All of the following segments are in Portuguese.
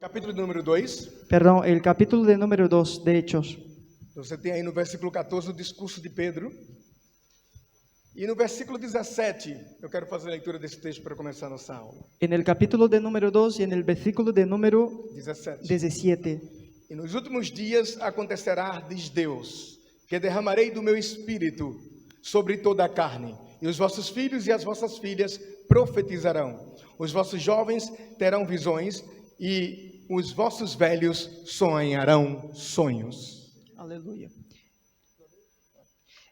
Capítulo número 2. Perdón, el capítulo de número 2 de Hechos. Você tem aí no versículo 14 o discurso de Pedro. E no versículo 17, eu quero fazer a leitura desse texto para começar a nossa aula. En el capítulo de número 2 y en el versículo de número 17. 17. E nos últimos dias acontecerá, diz Deus, que derramarei do meu espírito sobre toda a carne, e os vossos filhos e as vossas filhas profetizarão. Os vossos jovens terão visões e os vossos velhos sonharão sonhos. Aleluya.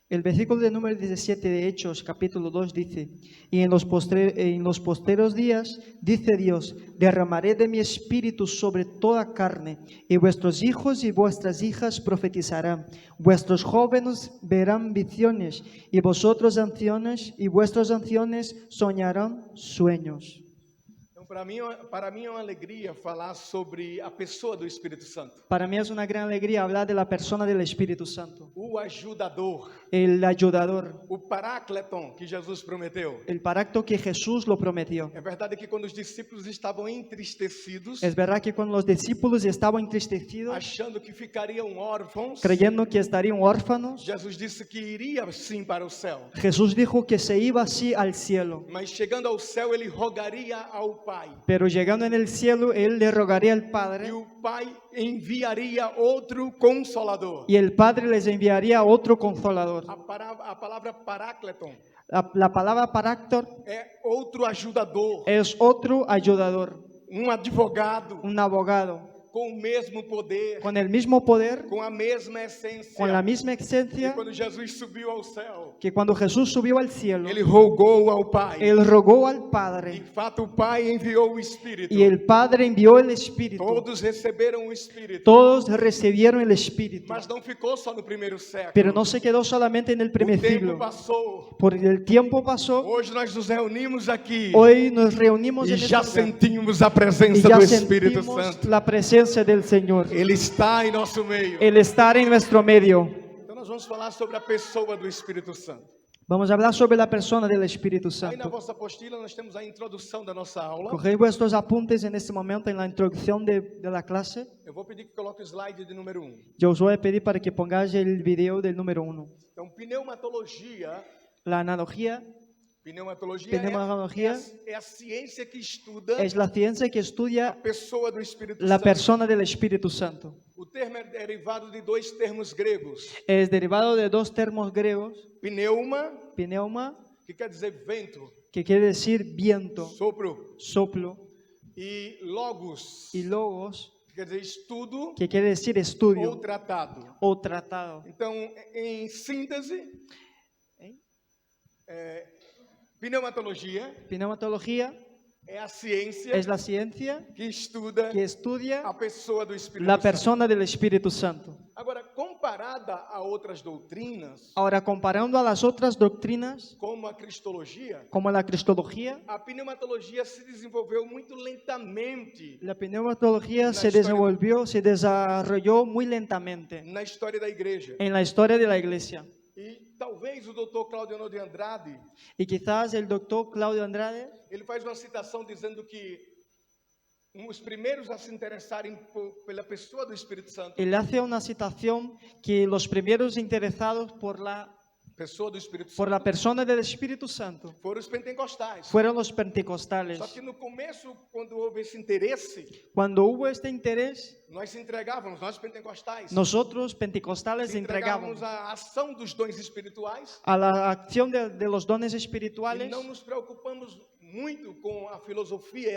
El versículo de número 17 de Hechos, capítulo 2, dice: Y en los posteros días, dice Dios, derramaré de mi espíritu sobre toda carne, y vuestros hijos y vuestras hijas profetizarán, vuestros jóvenes verán visiones, y vosotros ancianos y vuestros ancianos soñarán sueños. Então, para mim é uma alegria falar sobre a pessoa do Espírito Santo. Para mí es una gran alegría hablar de la persona del Espíritu Santo, O ajudador, el ayudador, o parácleton que Jesus prometeu. el pacto que Jesús lo prometió. É verdade que quando os discípulos estavam entristecidos, Es verdad que cuando los discípulos estaban entristecidos, achando que ficariam órfãos, creyendo que estarían huérfanos, Jesus disse que iria sim para o céu. Jesús dijo que se iba así al cielo. Mas chegando ao céu, ele rogaria ao Pai. Pero llegando en el cielo, Él le rogaría al E Padre, o Pai enviaria outro consolador. y el Padre les enviaría otro consolador. A palavra parácleton La palabra paractor é outro ajudador, es otro ayudador, advogado un abogado, com o mesmo poder, con el mismo poder, com a mesma essência. con la misma E esencia, quando Jesus subiu ao céu, que cuando Jesús subió al cielo, ele rogou ao Pai. Él rogó al De Padre, fato, o Pai enviou o Espírito. y el Padre envió el Espíritu. Todos receberam o Espírito. Todos recibieron el Espíritu. Mas não ficou só no primeiro século. Pero no se quedó solamente en el O primer tempo siglo. passou. Porque el tiempo pasó, Hoje nós nos reunimos aqui hoy nos reunimos e en já este lugar sentimos a y presença ya do Espírito sentimos Santo. la presencia del Señor, Ele está em nosso meio. el estar en nuestro medio. Então nós vamos falar sobre a pessoa do Espírito Santo. Vamos a hablar sobre la persona del Espíritu Aí na Santo. vossa apostila nós temos a introdução da nossa aula. Coged vuestros apuntes en este momento en la introducción de la clase. Eu vou pedir que coloque o slide de número 1. Yo os voy a pedir para que pongáis el video del número 1. Então, pneumatologia La analogía Pneumatologia Pneumatologia é a ciência que estuda es la ciencia que a estudia pessoa do Espírito la Santo. persona del Espíritu Santo. O termo é derivado de dois termos gregos. Es derivado de dos termos griegos, Pneuma, pneuma, que quer dizer vento, que quiere decir viento, sopro, soplo, e logos, y logos, que quer dizer estudo que quiere decir ou estudio tratado. o tratado. Então, em síntese, ¿Eh? pneumatologia Pneumatología é a ciência es la ciencia que estuda que estudia a pessoa do Espírito la Santo. persona del Espíritu Santo. Agora, comparada a outras doutrinas, Ahora, comparando a las otras doctrinas, como a cristologia, como la cristología, a pneumatologia se desenvolveu muito lentamente la pneumatología La se historia- se desarrolló muy lentamente na história da igreja. en la historia de la Iglesia. E talvez o Dr. Claudio de Andrade, Y quizás el doctor Claudio Andrade, ele faz uma citação dizendo que os primeiros a se interessarem pela pessoa do Espírito Santo, él hace una citación que los primeros interesados por la persona del Espíritu Santo foram os pentecostais. fueron los pentecostales. Só que no começo, quando houve esse interesse, Cuando hubo este interés, nós entregávamos, nós pentecostais, nosotros pentecostales entregávamos entregábamos a ação dos dons espirituais a la acción de los dones e espirituales não nos preocupamos muito com a filosofia e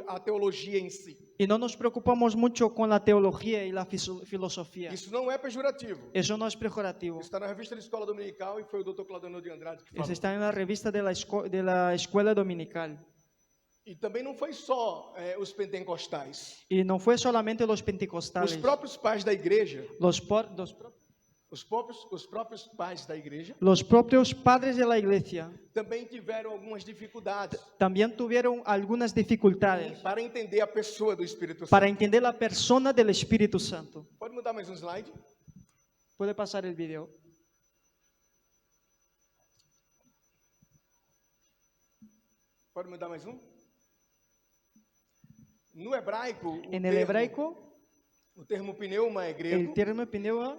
a teologia em si. y no nos preocupamos mucho con la teología y la filosofía. Isso não é pejorativo. Eso no es pejorativo. Isso está na revista de Escola Dominical e foi o Dr. Claudio de Andrade que falou. Eso está en la revista de la escuela dominical. E também não foi só os pentecostais. Y no fue solamente los Os pentecostales. próprios pais da igreja, Los próprios pais da igreja propios padres de la iglesia também tiveram algumas dificuldades también tuvieron algunas dificultades para entender a pessoa do Espírito Santo. para entender la persona del Espíritu Santo. Pode mudar mais um slide? ¿Puede pasar el video? Pode mudar mais um? No hebraico, En el hebraico, o termo pneuma é el grego, término pneuma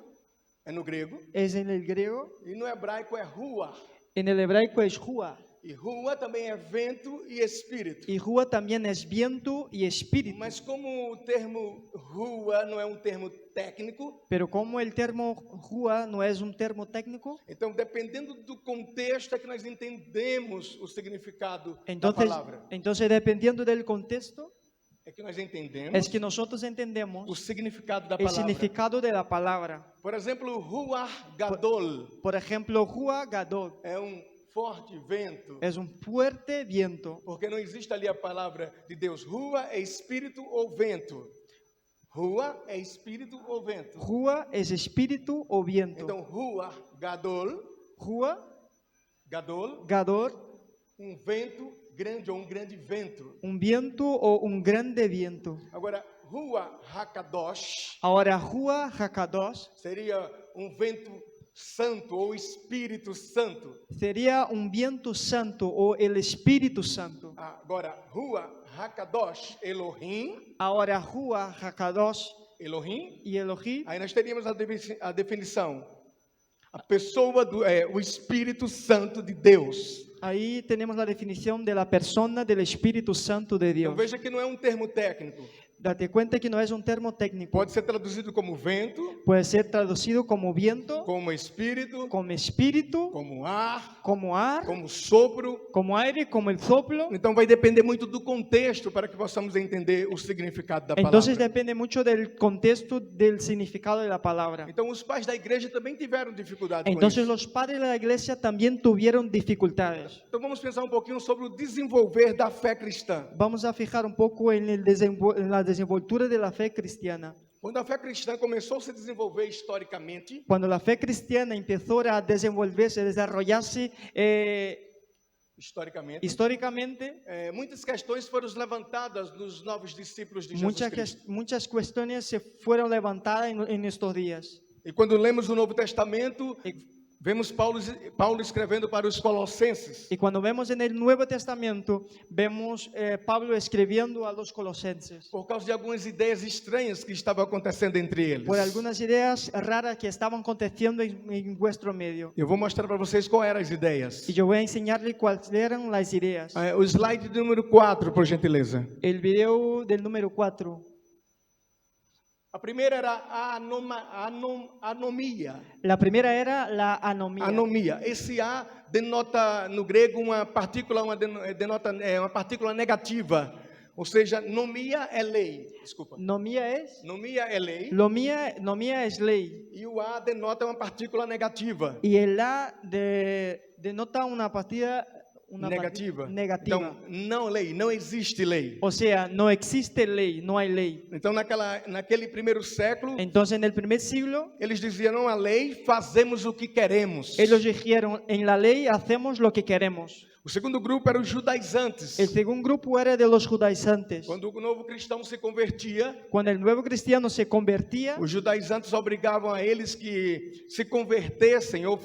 é no grego, es en el griego. e no hebraico é rua. En el hebraico es Hua. E rua também é vento e espírito. Y Hua también es viento y espíritu. Mas como o termo rua não é um termo técnico, Pero como el termo Hua no es un termo técnico, então dependendo do contexto é que nós entendemos o significado da entonces, palavra. entonces dependiendo del contexto, É que nós entendemos es que nosotros o entendemos significado da el palavra. significado de la palabra. Por exemplo, Ruach Gadol Por ejemplo, Hua Gadol é um forte vento, es un fuerte viento, porque não existe ali a palavra de Deus. Rua é espírito ou vento. Rua é espírito ou vento. Hua es espíritu o viento. Então, Ruach Gadol, Hua Gadol, um vento grande ou um grande vento. un viento o un grande viento. Agora, Ruach Hakadosh Ahora, Hua Hakadosh seria um vento santo ou Espírito Santo. sería un viento santo o el Espíritu Santo. Agora, Ruach Hakadosh, Elohim, Ahora, Hua Hakadosh Elohim, y Elohim, aí nós teríamos a definição. A pessoa o Espírito Santo de Deus. ahí tenemos la definición de la persona del Espíritu Santo de Então Dios. veja que não é um termo técnico. Date cuenta que no es un termo técnico. Pode ser traduzido como vento, Puede ser traducido como viento, como espírito, como espíritu, como ar, como ar, como sopro. como aire, como el soplo. Então vai depender muito do contexto para que possamos entender o significado da Entonces palavra. depende mucho del contexto, del significado de la palabra. Então os pais da igreja também tiveram dificuldade com Entonces isso. los padres de la iglesia también tuvieron dificultades. Então vamos pensar um pouquinho sobre o desenvolver da fé cristã. Vamos a fijar un poco en la desenvoltura de la fe cristiana. Quando a fé cristã começou a se desenvolver historicamente, Cuando la fe cristiana empezó a desenvolverse, a desarrollarse históricamente, muitas questões foram levantadas nos novos discípulos de Jesus Cristo. muchas cuestiones se fueron levantadas en estos días. E quando lemos o Novo Testamento, vemos Paulo escrevendo para os Colossenses. Y cuando vemos en el Nuevo Testamento, vemos Pablo escribiendo a los colosenses Por causa de algumas ideias estranhas que estavam acontecendo entre eles. por algunas ideas raras que estaban aconteciendo en vuestro medio. Eu vou mostrar para vocês quais eram as ideias. Y yo voy a enseñarle cuáles eran las ideas. O slide número 4, por gentileza. El video del número 4. A primeira era a anomia. La primera era la anomía. Anomia. Esse A denota no grego uma partícula, denota uma partícula negativa. Ou seja, nomia é lei. Desculpa. Nomía es, Nomia é lei. nomía es ley. E o A denota uma partícula negativa. Y el A denota una partida Negativa. negativa. Então, não lei, não existe lei. O sea, no existe ley, no hay ley. Então, naquele primeiro século, Entonces, en el primer siglo, eles diziam, não, a lei, fazemos o que queremos. ellos dijeron, en la ley hacemos lo que queremos. O segundo grupo era os judaizantes. El segundo grupo era de los judaizantes. Quando o novo cristão se convertia, Cuando el nuevo cristiano se convertía, os judaizantes obrigavam a eles que se convertessem ou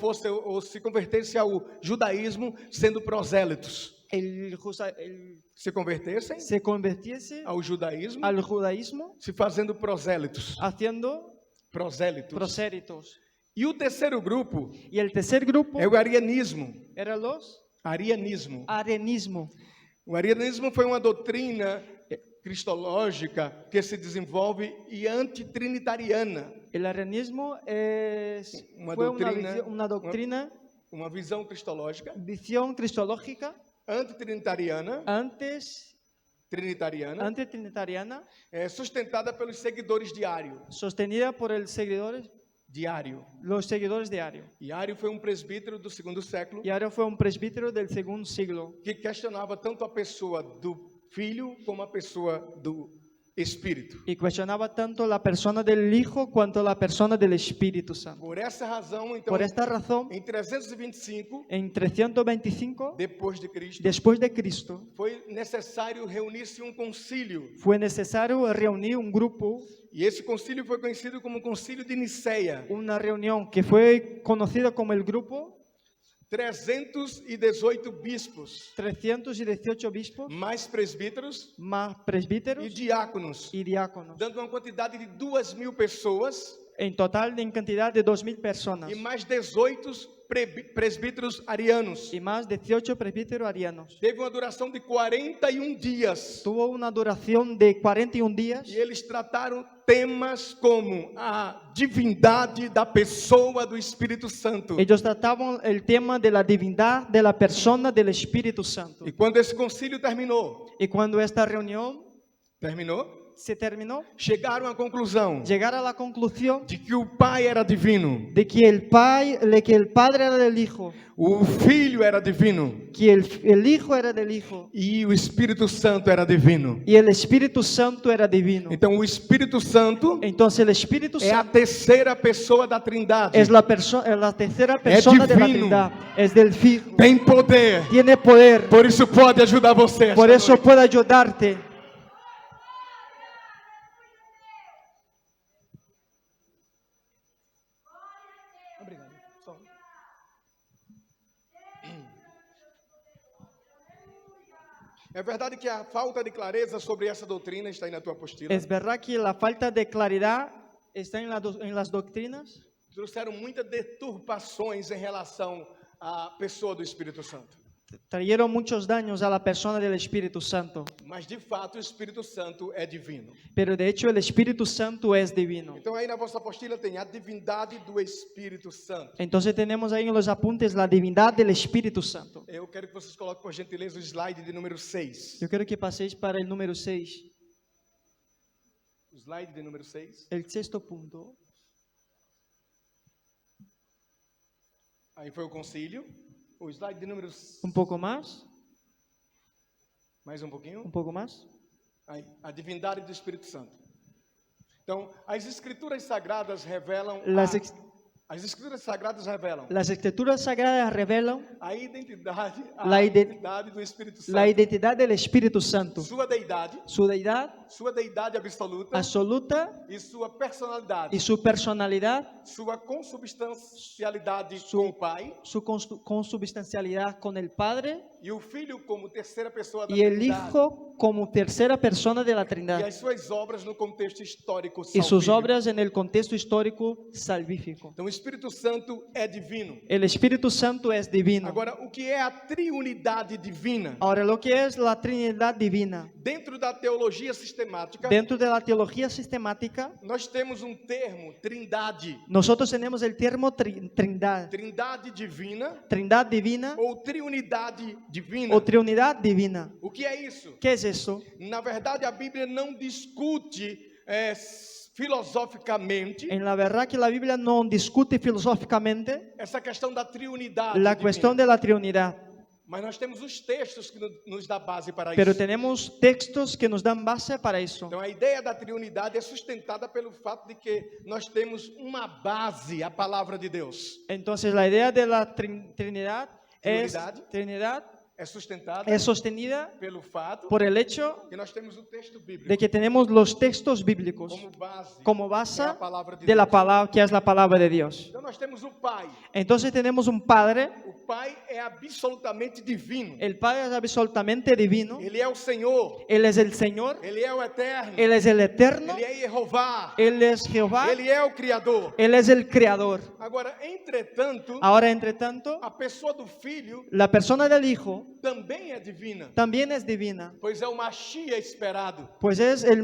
se convertessem ao judaísmo sendo prosélitos. Se convertessem se convirtiese ao judaísmo, al judaísmo se fazendo prosélitos. haciendo Prosélitos. prosélitos. E o terceiro grupo Y el tercer grupo é o arianismo. era los Arianismo. arianismo. O arianismo foi uma doutrina cristológica que se desenvolve e antitrinitariana. El arianismo fue una doctrina, Uma visão cristológica visión cristológica antitrinitariana, trinitariana, antitrinitariana, sustentada pelos seguidores de Ario. sostenida por los seguidores de Ario. E Ario foi um presbítero do segundo século Y Ario fue un presbítero del segundo siglo que questionava tanto a pessoa do Filho como a pessoa do Espírito. y cuestionaba tanto la persona del Hijo cuanto la persona del Espíritu Santo. Por essa razão, então, Por esta razón, em 325 en 325 depois de Cristo, después de Cristo, foi necessário reunir-se um concílio. fue necesario reunir un grupo, E esse concílio foi conhecido como Concílio de Nicéia. una reunión que fue conocida como el grupo 318 bispos, 318 obispos, mais presbíteros más e presbíteros diáconos, y diáconos. dando uma quantidade de 2.000 pessoas En total, en cantidad de 2.000 personas. e mais 18 presbíteros arianos. Y más 18 presbíteros arianos. Teve uma duração de 41 dias. Tuvo una duración de 41 días. E eles trataram temas como a divindade da pessoa do Espírito Santo. Ellos trataban el tema de la divinidad de la persona del Espíritu Santo. E quando esse concílio terminou, Y cuando esta reunión se terminó, chegaram à conclusão llegar a la conclusión de que o Pai era divino, de que el Padre era del Hijo, o Filho era divino que el Hijo era del Hijo e o Espírito Santo era divino. y el Espíritu Santo era divino. Então o Espírito Santo Entonces el Espíritu é a Santo terceira pessoa da Trindade. es la tercera persona de la divino. Trinidad, es del Hijo, Tem poder. tiene poder, Por isso pode ajudar você. por esta eso noite. puede ayudarte. Obrigado. Só. É verdade que a falta de clareza sobre essa doutrina está aí na tua apostila. Es verdad que la falta de claridad está en las doctrinas. Trouxeram muitas deturpações em relação à pessoa do Espírito Santo. Trajeron muchos daños a la persona del Espíritu Santo, Mas de fato o Espírito Santo é divino. pero de hecho el Espíritu Santo es divino. Então aí na vossa apostila tem a divindade do Espírito Santo. Entonces tenemos ahí en los apuntes la divinidad del Espíritu Santo. Eu quero que vocês coloquem por gentileza o slide de número 6. Yo quiero que paséis para el número 6, O slide de número 6. el sexto punto. Aí foi o concílio. O slide de número... Un poco más, Mais um pouquinho. un poco más. Aí, a divindade do Espírito Santo. Então, as Escrituras Sagradas revelam... As Escrituras Sagradas revelam Las Escrituras Sagradas revelan a identidade do Espírito Santo. la identidad del Espíritu Santo, Sua deidade su deidad absoluta absoluta e sua personalidade. y su personalidad, Sua consubstancialidade com o Pai su consubstancialidad con el Padre e o Filho como terceira pessoa da y el Trindade. Hijo como tercera persona de la E Trinidad, as suas obras no contexto histórico y sus salvífico. obras en el contexto histórico salvífico. Então, o Espírito Santo é divino. El Espíritu Santo es divino. Agora, o que é a triunidade divina? Ahora, lo que es la Trinidad divina, Dentro da teologia sistemática, dentro de la teología sistemática, nós temos um termo, trindade. nosotros tenemos el termo Trinidad, Trindade divina Trinidad divina ou triunidade divina. o Trinidad divina. O que é isso? ¿Qué es eso? Na verdade, a Bíblia não discute filosoficamente En la verdad que la Biblia no discute filosóficamente essa questão da triunidade la divina. cuestión de la Trinidad, Mas nós temos os textos que nos dá base para pero isso. tenemos textos que nos dan base para eso. Então, a ideia da triunidade é sustentada pelo fato de que nós temos uma base, a palavra de Deus. Entonces, la idea de la Trinidad É sustentada es sostenida pelo fato por el hecho que nós temos o texto bíblico de que tenemos los textos bíblicos como como base base é a palavra de de la Deus. palabra, que es la palabra de Dios. Então, nós temos o Pai. Entonces tenemos un Padre, O Pai é absolutamente divino. el Padre es absolutamente divino, Ele é o Senhor. Él es el Señor, Ele é o Eterno. Él es el Eterno, Ele é Jeová. Él es Jehová, Ele é o Criador. Él es el Creador. Agora, entretanto, Ahora, entre tanto, a pessoa do Filho la persona del Hijo também é divina, también es divina, pois é o Mashiach esperado. pues es el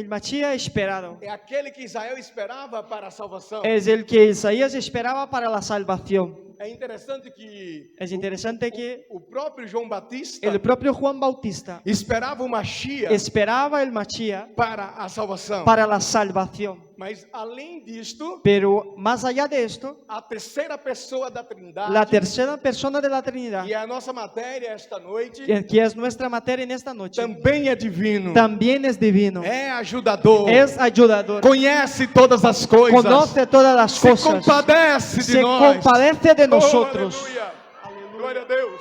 Mashiach esperado. É aquele que Israel esperava para a salvação. Es el que Isaías esperaba para la salvación. É interessante que Es interesante que o próprio João Batista el propio Juan Bautista esperava o Mashiach esperaba el Mashiach para a salvação. para la salvación. Mas além disto, Pero más allá de esto, a terceira pessoa da Trindade, la tercera persona de la Trinidad, que é a nossa matéria esta noite, que es nuestra materia en esta noche, também é divino. también es divino, É ajudador. es ayudador, Conhece todas as coisas. conoce todas las Se cosas, compadece de se nós. compadece de Oh, nosotros. aleluia. Glória a Deus.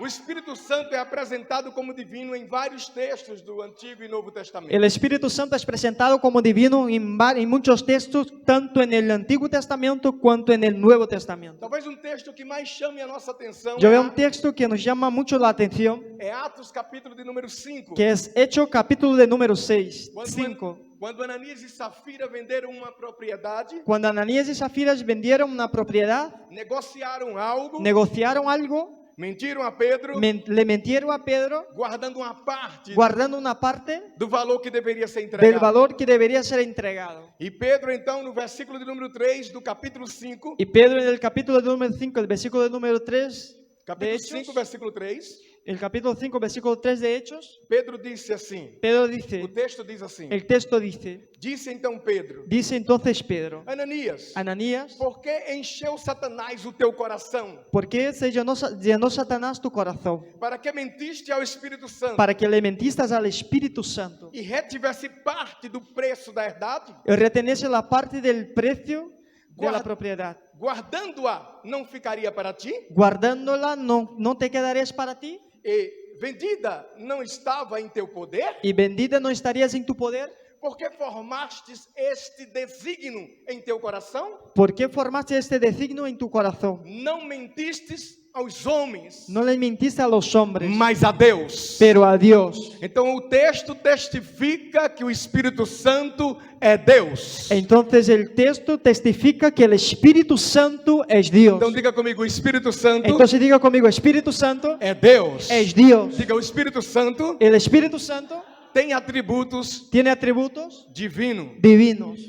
O Espírito Santo é apresentado como divino em vários textos do Antigo e Novo Testamento. El Espíritu Santo es presentado como divino en muchos textos, tanto en el Antiguo Testamento cuanto en el Nuevo Testamento. Talvez um texto que mais chame a nossa atenção Yo veo un texto que nos llama mucho la atención, é Atos capítulo de número 5. que es Hechos capítulo de número 6, Quando, 5. quando Ananias e Safira venderam uma propriedade, Cuando Ananías y Zafira vendieron una propiedad, negociaram algo, negociaron algo, mentiram a Pedro, le mintieron a Pedro, guardando uma parte guardando una parte do valor que deveria ser del entregado. valor que debería ser entregado. E Pedro, então, no versículo de número 3 do capítulo 5, Y Pedro en el capítulo número 5, el versículo número 3 de capítulo Hechos, 5, versículo 3, el capítulo 5, versículo 3 de Hechos, Pedro disse assim, Pedro o dice, texto diz assim, el texto dice, disse então Pedro, dice entonces Pedro, Ananias, Ananías, por que encheu Satanás o teu coração? ¿por qué se llenó Satanás tu corazón? Para que mentiste ao Espírito Santo Para que le mentiste al Espíritu Santo e retivesse parte do preço da herdade? y reteniese la parte del precio de la Guarda- propiedad. Guardando-a, não ficaria para ti? Guardándola, no te quedarías para ti, E vendida, não estava em teu poder? y vendida no estarías en tu poder. Por que formastes este desígnio em teu coração? ¿Por qué formaste este designio en tu corazón? Não mentistes aos homens, No le mentiste a los hombres, mas a Deus. pero a Dios. Então o texto testifica que o Espírito Santo é Deus. Entonces el texto testifica que el Espíritu Santo es Dios. Então diga comigo, o Espírito Santo Entonces diga conmigo, Espíritu Santo é Deus. es Dios. Diga, o Espírito Santo El Espíritu Santo tem atributos tiene atributos divinos. divinos.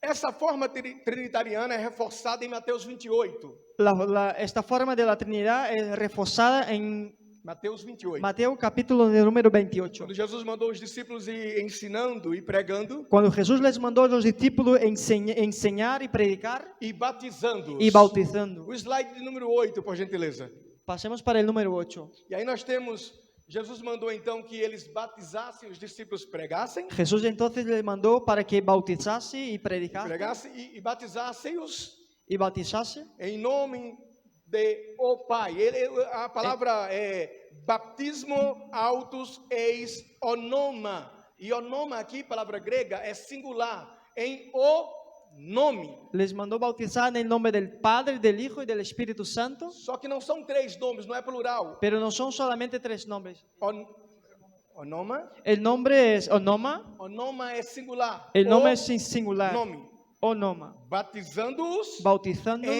Essa forma trinitariana é reforçada em Mateus 28. Esta forma de la Trinidad es reforzada en Mateus 28. Mateo capítulo de número 28. Quando Jesus mandou os discípulos ir ensinando e pregando Cuando Jesús les mandó a los discípulos enseñar y predicar e batizando. y bautizando. O slide de número 8, por gentileza. Pasemos para el número 8. E aí nós temos, Jesus mandou então que eles batizassem, os discípulos pregassem, Jesús entonces les mandó para que bautizase y predicase e batizassem-os y bautizase em nome de o Pai. A palavra é baptismo autos eis onoma. E onoma aqui, palavra grega, é singular, em o nome. Les mandó bautizar en el nombre del Padre, del Hijo y del Espíritu Santo, Só que não são três nomes, não é plural. pero no son solamente tres nombres. Onoma, El nombre es Onoma, onoma é singular. el nombre O es sin singular, nome. Onoma, Batizando-os bautizándolos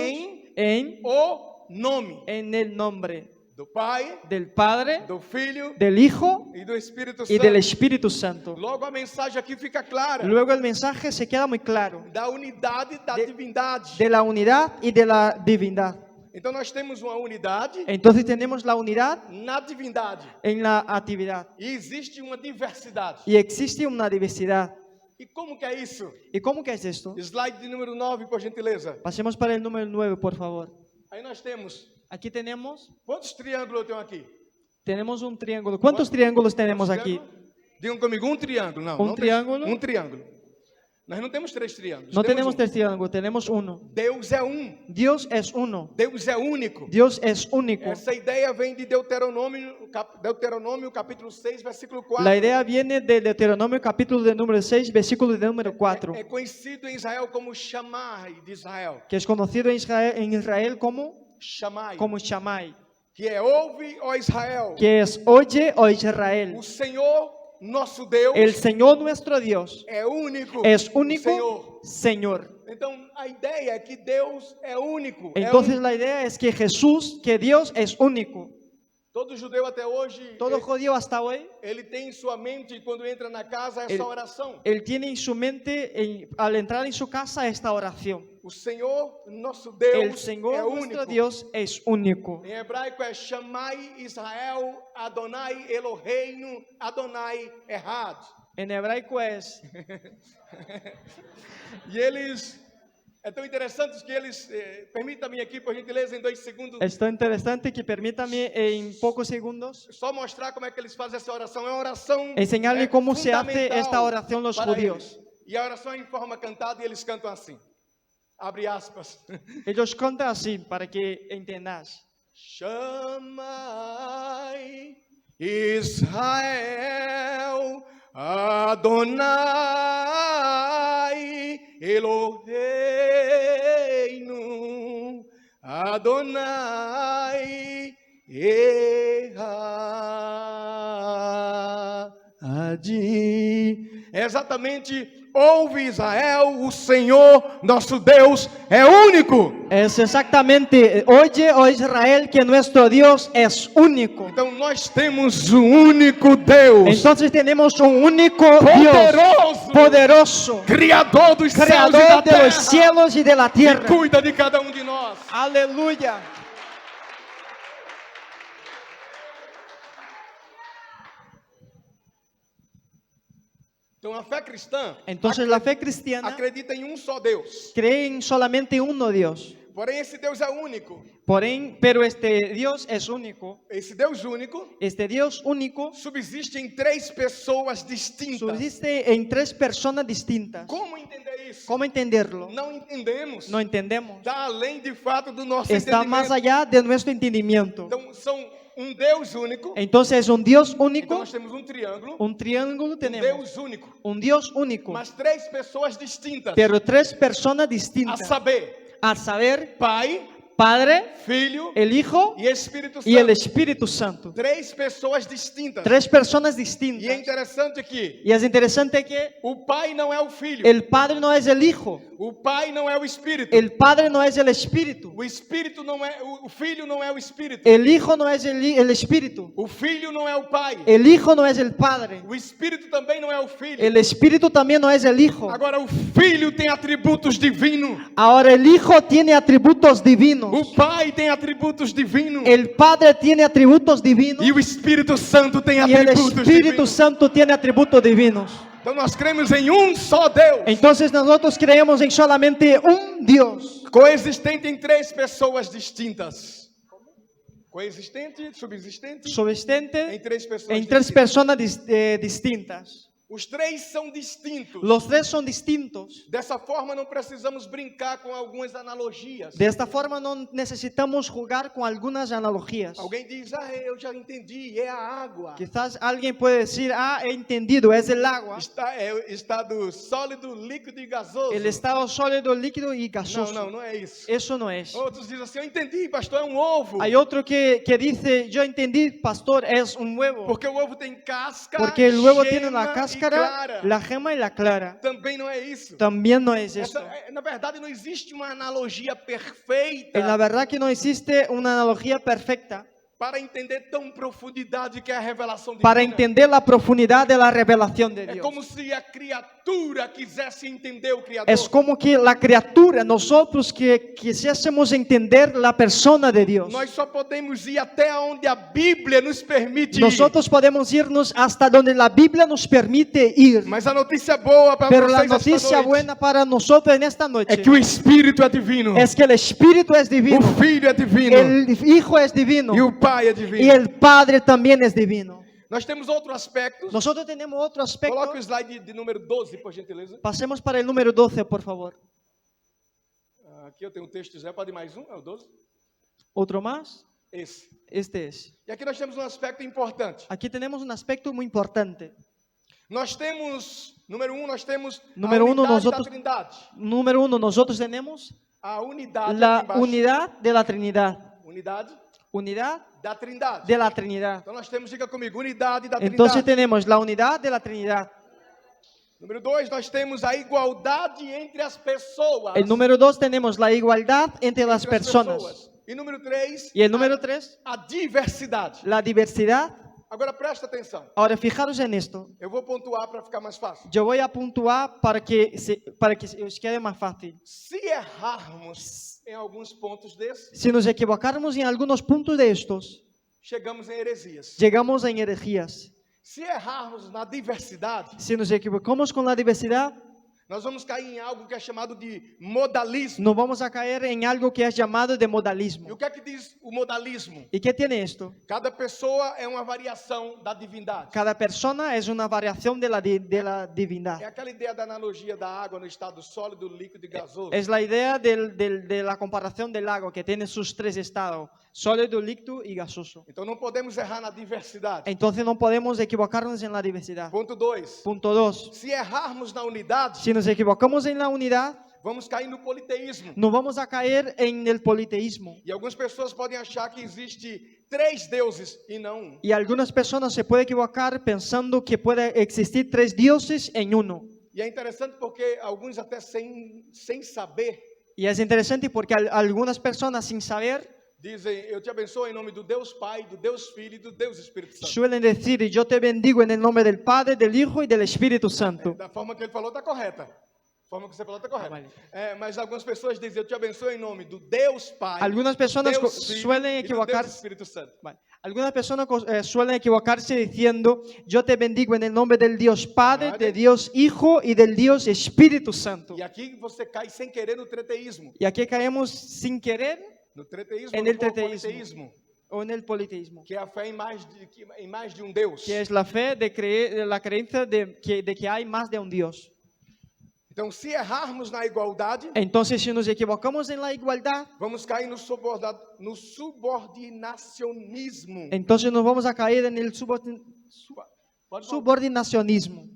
en o nome en el nombre do Pai, del Padre, do Filho del Hijo e do Espírito y del Santo. Espíritu Santo. Logo a mensagem aqui fica clara Luego el mensaje se queda muy claro da unidade da divindade. de la unidad y de la divindad. Então nós temos uma unidade Entonces tenemos la unidad na divindade en la actividad e existe uma diversidade. y existe una diversidad. E como que é isso? ¿Y cómo que es esto? Slide de número 9, por gentileza. Pasemos para el número 9, por favor. Aí nós temos, Aquí tenemos quantos triângulos eu tenho aqui? un triángulo. ¿Cuántos triángulos tenemos Quantos aquí? triângulos? Digam comigo, um triângulo. Não, Um não triângulo? Um triângulo. Nós não temos três triângulos. No temos tenemos um. tres triángulos, tenemos uno. Deus é um. Dios es uno. Deus é único. Dios es único. Essa ideia vem de Deuteronômio capítulo 6, versículo 4. La idea viene de Deuteronomio capítulo de número 6, versículo de número 4, É conhecido em Israel como Shammai de Israel. que es conocido en Israel como Shammai. Shammai, Que é ouve, ó Israel. que es oye, oh Israel. O Senhor, nosso Deus, El Señor nuestro Dios é único. es O único Senhor. Señor. Então, a ideia é que Deus é único. Entonces la idea es que Dios es único. Todo judeu até hoje, Todo judío hasta hoy, ele tem em sua mente, quando entra na casa, essa oração. él tiene en su mente, al entrar en su casa, esta oración. O Senhor, nosso El Deus, é Señor único. nuestro Dios es único. Em hebraico é Shammai Israel, Adonai Eloheinu, Adonai Errad. En hebraico es, E eles, é tão interessante que eles, permita-me aqui, por gentileza, em 2 segundos, es tan interesante que permítame en pocos segundos só mostrar como é que eles fazem essa oração. É uma oração enseñarle cómo se hace fundamental esta oración los para judíos. eles. E a oração é em forma cantada e eles cantam assim. Abre aspas. Ellos cantan así para que entendas. Shammai, Israel, Adonai, Eloheinu, Adonai, Adi. É exatamente, ouve Israel, o Senhor, nosso Deus, é único. Es exactamente, oye, oh Israel, que nuestro Dios es único. Então nós temos um único Deus, Entonces tenemos un único poderoso, Dios, poderoso, Criador dos céus e da creador de terra, los cielos y de la que tierra. cuida de cada um de nós. Aleluya. Então a fé cristã Entonces la fe cristiana acredita em um só Deus. cree en solamente uno Dios. Porém, esse Deus é único. Pero este Dios es único. Esse Deus único Este Dios único subsiste em três pessoas distintas. subsiste en tres personas distintas. Como entender isso? ¿Cómo entenderlo? Não entendemos. No entendemos. Está além de fato do nosso Está más entendimento. allá de nuestro entendimiento. Então são um Deus único. Entonces es un Dios Então único, nós temos um triângulo, un triángulo um tenemos, Deus único, un Dios único, mas três pessoas distintas. pero tres personas A distintas. saber, A saber, Pai, Padre, Filho el Hijo e Espírito Santo. y el Espíritu Santo. Três pessoas distintas. Tres personas E é distintas. interessante que Y es interesante que o Pai não é o Filho, el Padre no es el Hijo, o Pai não é o Espírito, el Padre no es el Espíritu, o Espírito não é o Filho não é o Espírito, el Hijo no es el Espíritu, o Filho não é o Pai, el Hijo no es el Padre, o Espírito também não é o Filho. el Espíritu también no es el Hijo. Agora o Filho tem atributos divinos, Ahora el Hijo tiene atributos divinos, o Pai tem atributos divinos el Padre tiene atributos divinos e o Espírito Santo tem y el atributos Espíritu divinos. Santo tiene atributos divinos. Então nós cremos em um só Deus, Entonces nosotros creemos en solamente un Dios, coexistente em três pessoas distintas. Coexistente, subsistente, subsistente em três pessoas en tres distintas. personas distintas. Os três são distintos. Los tres son distintos. Dessa forma, não precisamos brincar com algumas analogias. De esta forma no necesitamos jugar con algunas analogías. Alguém diz, eu já entendi, é a água. Quizás alguien puede decir, he entendido, es el agua, Estado sólido, líquido e gasoso. el estado sólido, líquido y gaseoso. Não é isso. Eso no es. Outros dizem assim, eu entendi, pastor, é um ovo. Hay otro que dice, yo entendí, pastor, es un huevo. Porque o ovo tem casca, Porque el huevo gema tiene la e cáscara, clara. la gema y la clara. Também não é isso. También no es eso. Na verdade, não existe uma analogia perfeita En la verdad que no existe una analogía perfecta para entender tão profundidade que é a revelação divina. para entender la profundidad de la revelación de É Dios. como se a criatura quisesse entender o Criador. Es como que la criatura, nosotros que quisiésemos entender la persona de Dios. Nós só podemos ir até onde a Bíblia nos permite ir. Nosotros podemos irnos hasta donde la Biblia nos permite ir. Mas a notícia boa para Pero la vocês esta noticia noite buena para nosotros en esta noche é que o Espírito é divino. es que el Espíritu es divino, O Filho é divino. el Hijo es divino E o Pai é divino. y el Padre también es divino. Nós temos outro aspecto. Nosotros tenemos otro aspecto. Coloque o slide de número 12, por gentileza. Pasemos para el número 12, por favor. Aqui eu tenho um texto, Zé, pode ir mais um? É o 12? Otro más. Esse. Este es. E aqui nós temos um aspecto importante. Aquí tenemos un aspecto muy importante. Nós temos, número 1, nós temos Número a uno, unidade nosotros- da Trindade. Número 1, nosotros tenemos A unidade aqui la embaixo. unidad de la Trinidad. Unidade Unidad da Trindade. de la Trinidad. Então nós temos, diga comigo, unidade da Entonces Trindade. tenemos la unidad de la Trinidad. Número 2, nós temos a igualdade entre as pessoas. El número 2 tenemos la igualdad entre las Entre as personas. pessoas. E número 3, Y el número 3, a diversidade. la diversidad. Agora presta atenção. Ahora fijaros en esto. Eu vou pontuar para ficar mais fácil. Yo voy a puntuar para que os quede más fácil. Se errarmos em alguns pontos desses, Si nos equivocarmos en algunos puntos de estos, chegamos em heresias. llegamos en herejías. Se errarmos na diversidade, Si nos equivocamos con la diversidad, nós vamos cair em algo que é chamado de modalismo. nos vamos a caer en algo que es llamado de E modalismo. o que é que diz o modalismo? ¿Y qué tiene esto? Cada pessoa é uma variação da divindade. Cada persona es una variación de la divindad. É aquela ideia da analogia da água no estado sólido, líquido e gasoso. Es la idea de la comparación del lago que tiene sus tres estados, sólido, líquido y gasoso. Então não podemos errar na diversidade. Entonces no podemos equivocarnos en la diversidad. Ponto 2. Punto 2. Se errarmos na unidade, Si nos equivocamos en la unidad, vamos cair no politeísmo. nos vamos a caer en el politeísmo. E algumas pessoas podem achar que existe 3 deuses e não um. Y algunas personas se pueden equivocar pensando que puede existir tres dioses en uno. E é interessante porque alguns até sem saber Y es interesante porque algunas personas sin saber dizem, eu te abençoo em nome do Deus Pai, do Deus Filho e do Deus Espírito Santo. suelen decir, yo te bendigo en el nombre del Padre, del Hijo y del Espíritu Santo. Da forma que ele falou está correta. A forma que você falou está correta. vale. Mas algumas pessoas dizem, eu te abençoo em nome do Deus Pai, Algunas personas Deus Filho suelen e do Deus equivocarse. Espírito Santo. Vale. Algunas personas suelen equivocarse diciendo, yo te bendigo en el nombre del Dios Padre, Vale. de Dios Hijo y del Dios Espíritu Santo. E aqui você cai sem querer no treteísmo. Y aquí caemos sin querer No treteísmo, En no el treteísmo. politeísmo, o en el politeísmo, que é a fé em mais de um Deus. que es la fe de creer, la creencia de que hay más de un Dios. Então, se errarmos na igualdade, Entonces, si nos equivocamos en la igualdad, vamos cair no subordinacionismo. entonces nos vamos a caer en el Pode falar. subordinacionismo.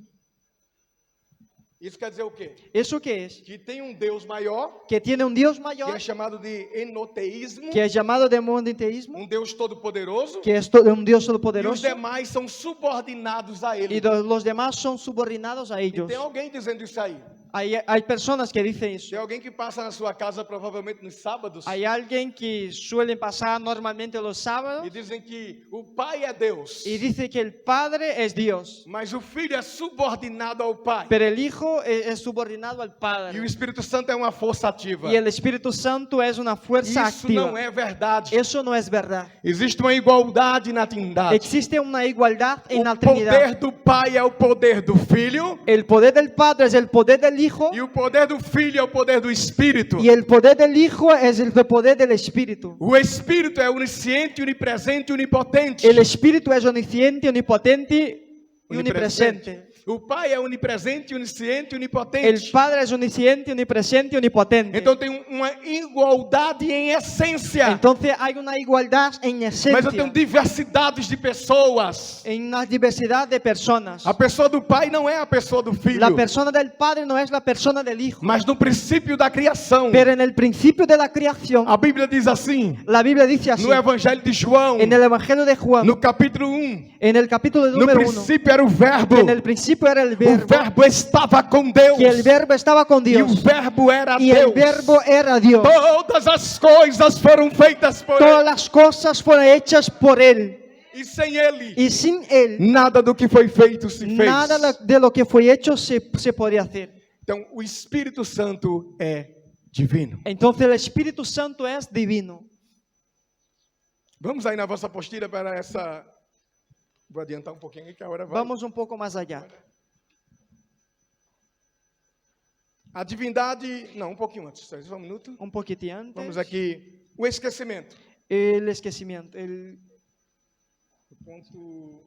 Isso quer dizer o quê? ¿Eso qué es? Que tem um Deus maior, Que tiene un Dios que mayor, é chamado de enoteísmo, que es llamado de monoteísmo, um Deus todo-poderoso, que es un Dios e os todopoderoso, demais são subordinados a y Ele. los demás son subordinados a E ellos. tem alguém dizendo isso aí. Hay personas que dicen Tem eso. alguém que passa na sua casa provavelmente nos sábados Hay alguien que suele pasar normalmente los sábados e dizem que o Pai é Deus, y dice que el Padre es Dios, mas o Filho é subordinado ao Pai. pero el Hijo es subordinado al E o Padre. Espírito Santo é uma força ativa. Y el Espíritu Santo es una fuerza Isso não activa. é verdade. Eso no es verdad. Existe uma igualdade na Trindade. Existe una igualdad en la O poder Trinidad. do Pai é o poder do Filho, El poder del Padre es el poder del Hijo e o poder do Filho é o poder do Espírito. y el poder del Hijo es el poder del Espíritu. O Espírito é onisciente, onipresente e onipotente. El Espíritu es omnisciente, omnipotente y omnipresente. O Pai é onipresente, onisciente e onipotente. El Padre es omnisciente, omnipresente y omnipotente. Então tem uma igualdade em essência. Entonces hay una igualdad en Mas eu tenho esencia, diversidades de pessoas. en una diversidad de personas. A pessoa do Pai não é a pessoa do Filho. La persona del Padre no es la persona del Hijo, Mas no princípio da criação, pero en el principio de la creación, a Bíblia diz assim, la Biblia dice así, no Evangelho de João, en el Evangelio de Juan, no capítulo 1, en el capítulo no número 1, princípio era o Verbo, que en el principio era el o verbo, Verbo estava com Deus, que el verbo estaba con e o Dios, Verbo era y el Deus. verbo era Dios. Todas as coisas foram feitas por Todas Ele, las cosas fueron hechas por Él, e sem Ele, y sin Él, nada do que foi feito se fez. nada de lo que fue hecho se podía hacer. Então, o Espírito Santo é divino. Entonces el Espíritu Santo es divino. Vamos aí na vossa postura para essa... Vou adiantar um pouquinho aí que a hora vai. Vamos un poco más allá. A divindade... Não, um pouquinho antes. Só um minuto. Un poquitín antes. Vamos aqui. O esquecimento. El esquecimiento. Ponto...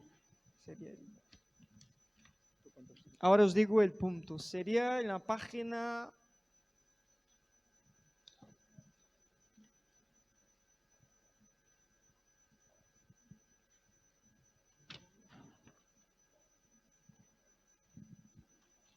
Ahora os digo el punto. Sería en la página...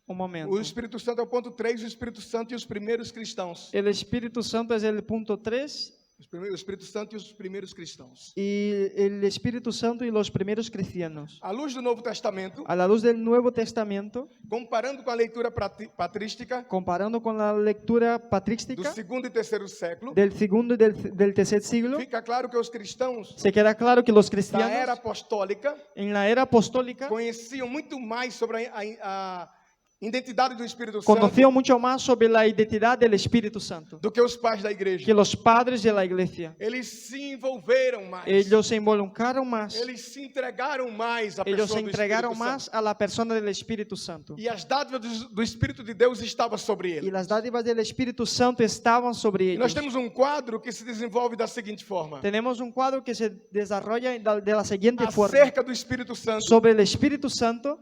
Un momento. O Espírito Santo é o ponto 3, o Espírito Santo e os primeiros cristãos. El Espíritu Santo es el punto 3 O Espírito Santo e os primeiros cristãos. y el Espíritu Santo y los primeros cristianos. À luz do Novo Testamento, A la luz del Nuevo Testamento, comparando com a leitura patrística comparando con la lectura do patrística segundo e terceiro século, del segundo y del tercer siglo, fica claro que os cristãos se queda claro que los da era cristianos apostólica en la era apostólica conheciam muito mais sobre identidade do Espírito Santo conoció mucho más sobre la identidad del Espíritu Santo do que os pais da igreja. que los padres de la iglesia. Eles se envolveram mais. Ellos se involucraron más, Eles se entregaram mais à ellos se pessoa do entregaron Espírito más Santo. a la persona del Espíritu Santo. E as dádivas do Espírito de Deus estavam sobre Y ele. las dádivas del Espíritu Santo estaban sobre E nós ellos. temos um quadro que se desenvolve da seguinte forma: Tenemos un cuadro que se desarrolla de la siguiente forma. acerca do Espírito Santo, Sobre el Espíritu Santo,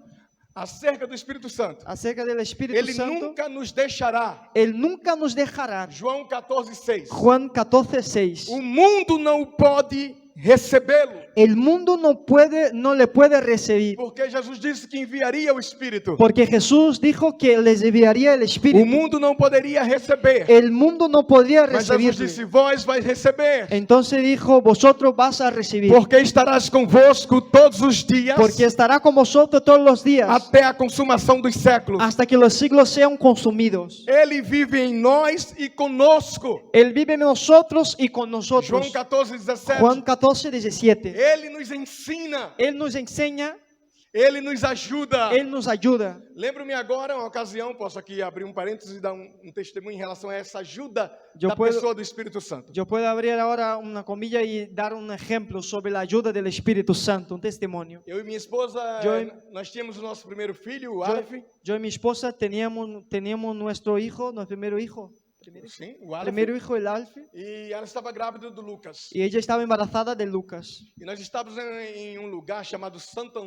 acerca do Espírito Santo. acerca del Espíritu Ele Santo, nunca nos deixará. Él nunca nos dejará. João 14:6. Juan 14:6. O mundo não pode recebê-lo, El mundo no le puede recibir, porque Jesus disse que enviaria o Espírito. porque Jesús dijo que les enviaría el O Espíritu. mundo não poderia receber, El mundo no podía mas Jesus recibirlo. disse: vós vais receber, Entonces dijo, vosotros vas a recibir, porque estarás convosco todos os dias, porque estará con vosotros todos los días, até a consumação dos séculos. hasta que los siglos sean consumidos. Ele vive em nós e conosco. Él vive en nosotros y con nosotros. João 14:17. Juan 14:17. Ele nos ensina, Él nos enseña, ele nos ajuda. Él nos ayuda. Lembro-me agora, uma ocasião, posso aqui abrir um parênteses e dar um testemunho em relação a essa ajuda Eu da puedo- pessoa do Espírito Santo. Yo puedo abrir ahora una comilla y dar un ejemplo sobre la ayuda del Espíritu Santo, un testimonio. Eu e minha esposa, nós tínhamos o nosso primeiro filho, o Yo, Aleph. yo y mi esposa teníamos nuestro hijo, nuestro primer hijo. Sim, o Aleph. Primero hijo, el Alfie. E ela estava grávida do Lucas. Y ella estaba embarazada de Lucas. E nós estávamos em um lugar chamado Santo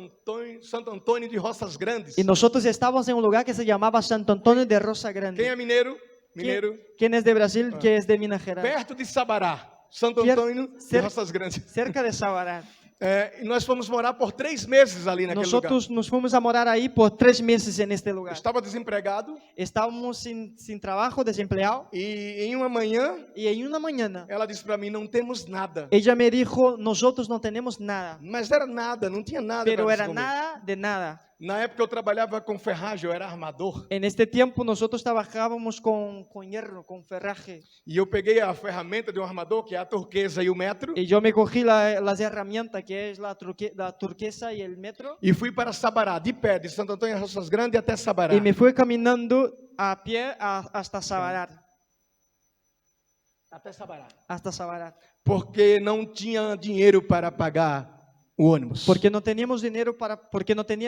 Antônio de Roças Grandes. Y nosotros estábamos en un lugar que se llamaba Santo Antonio de Rosa Quem Grande. é mineiro? Mineiro. ¿Quién es de Brasil? ¿Quién es de Minas Gerais? Perto de Sabará. Santo Pier- Antônio de cer- Roças Grandes. Cerca de Sabará. E nós fomos morar por 3 meses ali naquele lugar. Nosotros nos fuimos a morar ahí por 3 meses en este Eu lugar. estava desempregado Estábamos sin trabajo, desempleados. e em uma manhã Y en una mañana ela disse para mim: não temos nada. ella me dijo, nosotros no tenemos nada. Mas era nada, não tinha nada. Pero para era nos comer. nada de nada. Na época eu trabalhava com ferragem, eu era armador. En este tiempo nosotros trabajábamos con hierro, con ferraje. E eu peguei a ferramenta de um armador, que é a turquesa e o metro, Y yo me cogí las herramientas que es la turquesa y el metro. e fui para Sabará, de pé, de Santo Antônio de Roças Grandes até Sabará. Y me fui caminando a pie hasta Sabará. Até Sabará. Hasta Sabará. Porque não tinha dinheiro para pagar o ônibus. Porque no tenía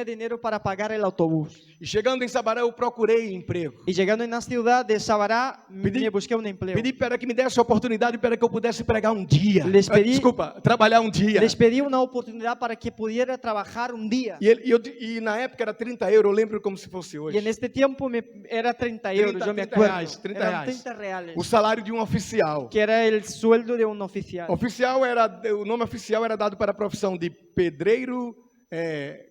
dinero para pagar el autobús. E chegando em Sabará, eu procurei emprego. Y llegando en la ciudad de Sabará, Pedi- me busqué un empleo. Pedi para que me desse a oportunidade para que eu pudesse pregar um dia. Les pedi- Desculpa, trabalhar um dia. Les pedí una oportunidad para que pudiera trabajar un día. E na época era 30 euros, eu lembro como se fosse hoje. Y en este tiempo era 30 euros, 30, yo me 30 acuerdo. reais, 30 Eran reais. 30 reales, O salário de um oficial. que era el sueldo de un oficial. O nome oficial era dado para a profissão de pedreiro,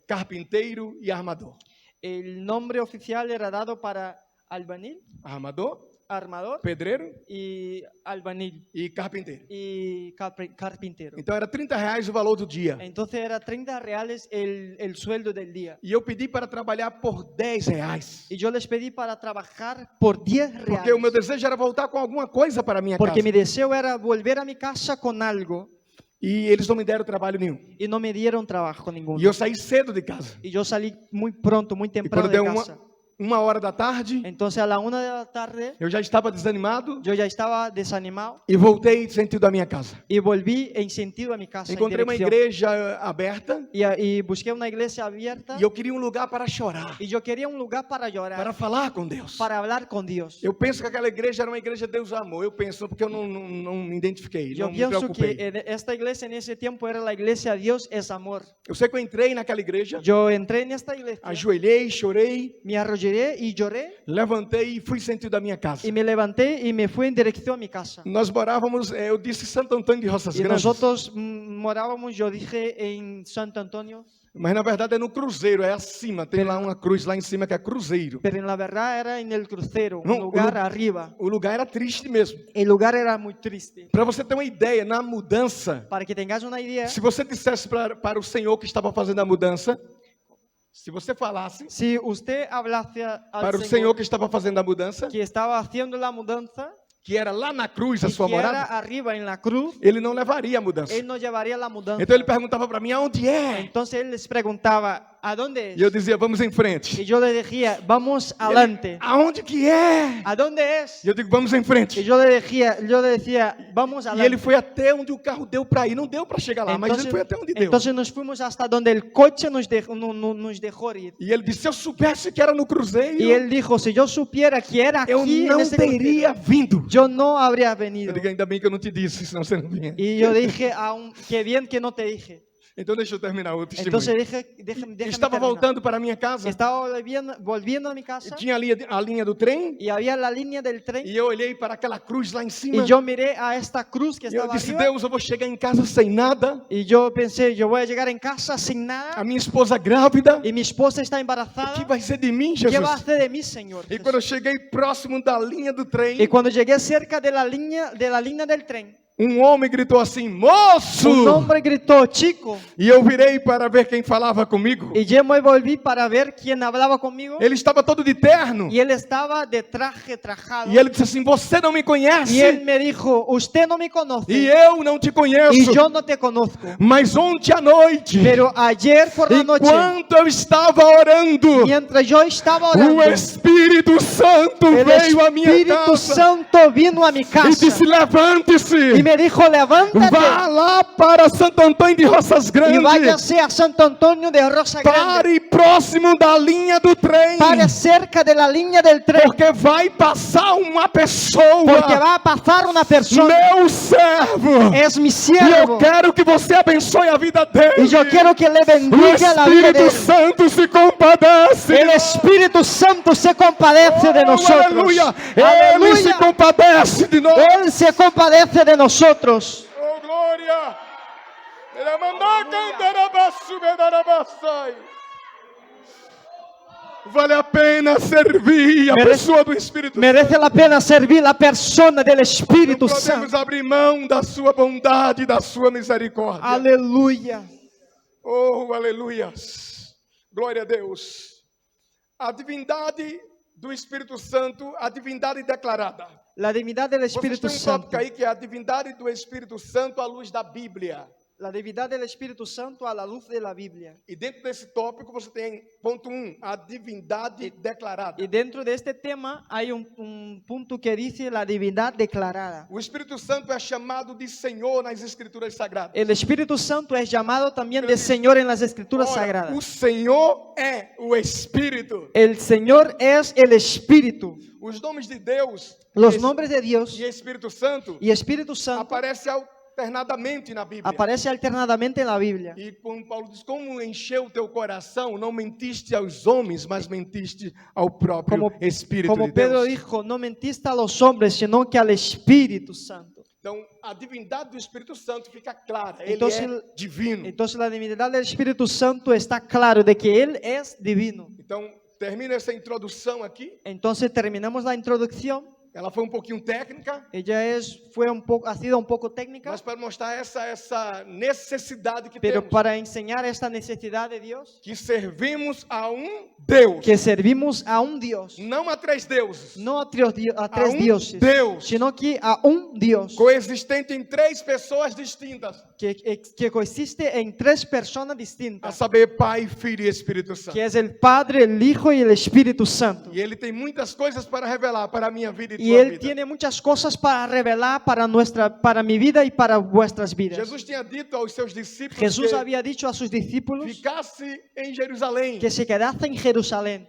carpinteiro e armador. El nombre oficial era dado para albañil, Armador, armador pedreiro y albañil e carpinteiro. y carpintero. Então era 30 reais o valor do dia. Entonces era 30 reales el sueldo del día. E eu pedi para trabalhar por 10 reais. Y yo les pedí para trabajar por 10 Porque o meu reales. desejo era voltar com alguma coisa para a minha Porque casa. mi deseo era volver a mi casa con algo E eles não me deram trabalho nenhum. y no me dieron trabajo ninguno. E eu saí cedo de casa. Y yo salí muy pronto, muy E temprano quando de deu casa. uma hora da tarde, Entonces a la 1 de la tarde eu já estava desanimado yo ya estaba desanimado e voltei sentido da minha casa. y volví en sentido a mi casa. En Encontrei uma dirección. igreja aberta Y busqué una iglesia abierta e eu queria um lugar para chorar, y yo quería un lugar para llorar, para falar com Deus. para hablar con Dios. Eu penso que aquela igreja era uma igreja de Deus amor. Eu penso porque eu não me identifiquei, Yo não me pienso que preocupei. esta iglesia en ese tiempo era la iglesia Dios es amor. Eu sei que eu entrei naquela igreja, Yo entré en esta iglesia, ajoelhei, chorei, me arrodillé y lloré levantei e fui sentido da minha casa. y me levanté y me fui en dirección a mi casa. Nós morávamos, eu disse Santo Antônio de Roças Y Grandes, nosotros morábamos, yo dije, en Santo Antonio, mas na verdade é no Cruzeiro, é acima, tem lá uma cruz lá em cima que é Cruzeiro. pero en la verdad era en el crucero, No, un lugar no. arriba. O lugar era triste mesmo. El lugar era muy triste. Para você ter uma ideia, na mudança, Para que tengas una idea, se você dissesse para o Senhor que estava fazendo a mudança, se você falasse si usted hablase al para o Señor Senhor que estava fazendo a mudança, que estaba haciendo la mudanza que era lá na cruz a y sua que era morada, arriba en la cruz, ele não levaria a mudança. él no llevaría la mudanza. Então ele perguntava para mim, aonde é? Entonces él les preguntaba, ¿A dónde E eu es? dizia, vamos em frente. Y yo le decía, vamos Ele, adelante. aonde que é? ¿A dónde es? E eu digo, vamos em frente. Y yo le decía, vamos E ele adelante. foi até onde o carro deu para ir. Não deu para chegar lá, mas ele foi até onde deu. Entonces nos fuimos hasta donde el coche nos dejó ir. E ele disse, se eu soubesse que era no cruzeiro, Y él dijo, si yo supiera que era eu aquí en não este teria crucero, vindo. yo no habría Eu venido. digo, ainda bem que eu não te disse, senão você não vinha. Y yo dije, qué bien que no te dije. Então deixa eu terminar o Entonces testemunho. déjame Estava terminar. voltando para a minha casa, Estaba volviendo a mi casa tinha ali a linha do trem, y había la línea del tren e eu olhei para aquela cruz lá em cima. y yo miré a esta cruz que E eu estaba disse, arriba Deus, eu vou chegar em casa sem nada. y yo pensé, yo voy a llegar en casa sin A nada minha esposa grávida. y mi esposa está O embarazada. que vai ser de mim, ¿Qué va a Jesus? hacer de mí, Señor? E quando eu cheguei próximo da linha do Y trem, cuando llegué cerca de la línea del tren, homem gritou assim, moço! un hombre gritó, chico, E eu virei para ver quem falava comigo. y yo me volví para ver quién hablaba conmigo Ele estava todo de terno. y él estaba de traje trajado. E ele disse assim, você não me Y él conhece. me dijo, usted no me E conoce eu não te y conheço. yo no te conozco. Mas ontem à noite, Pero ayer por la noche, enquanto eu estava orando, mientras yo estaba o orando, Espírito Santo el veio à minha Espíritu casa Santo vino a mi e casa disse, y levante-se, me dijo, vá levántate lá para Santo Antônio de Roças y Grandes. váyase a Santo Antonio de Rosa Grande. Pare próximo da linha do trem, Pare cerca de la línea del tren, porque vai passar uma pessoa, porque va a pasar una persona. meu servo, Es mi e eu siervo. quero que você abençoe a vida Y dele. yo quiero que le O bendiga la vida de Espírito él. Santo se compadece. El Espíritu Santo se compadece de nosotros. Aleluia! Ele se Aleluya. compadece de nós. Él se compadece de nosotros. Oh, glória! Vale a pena servir a Merece- pessoa do Espírito Santo. Merece la pena servir la persona del Não Espíritu podemos Santo. abrir mão da sua bondade e da sua misericórdia. Aleluya. Oh, aleluias. Glória a Deus. A divindade do Espírito Santo, a divindade declarada. La divinidad del Vocês Espíritu têm um Santo. tópico aí que é a divindade do Espírito Santo à luz da Bíblia. La divinidad del Espíritu Santo a la luz de la Biblia. E dentro desse tópico você tem ponto 1, a divindade declarada. Y dentro de este tema hay un punto que dice la divinidad declarada. O Espírito Santo é chamado de Senhor nas Escrituras Sagradas. El Espíritu Santo es llamado también de Señor en las Escrituras Ora, Sagradas. o Senhor é o Espírito. El Señor es el Espíritu. Os nomes de Deus Los e nombres de Dios e Espírito Santo y Espíritu Santo aparecem alternadamente na Bíblia. aparece alternadamente en la Biblia. E como Paulo diz, como encheu o teu coração, não mentiste aos homens, mas mentiste ao próprio Como, Espírito como de Pedro Deus. dijo, no mentiste a los hombres, sino que al Espíritu Santo. Então, a divindade do Espírito Santo fica clara. Então, Ele é divino. Entonces la divinidad del Espíritu Santo está claro de que Él es divino. Então, termina essa introdução aqui. Entonces terminamos la introducción. Ela foi um pouquinho técnica, Ha sido un poco técnica, mas para mostrar essa necessidade que pero temos. para enseñar esta necesidad de Dios, Que servimos a Deus. que servimos a un Dios, Não a três deuses. no a tres un dioses, Deus. sino que a un Dios Coexistente em três pessoas distintas. que coexiste en tres personas A distintas, saber, Pai, Filho e Espírito Santo. que es el Padre, el Hijo y el Espíritu Santo. E Ele tem muitas coisas para revelar para a minha vida e Y tua Él vida. tiene muchas cosas para revelar para mi vida y para vuestras vidas. Jesus tinha dito aos seus discípulos Jesús que había dicho a sus discípulos ficasse em Jerusalém que se quedase en Jerusalén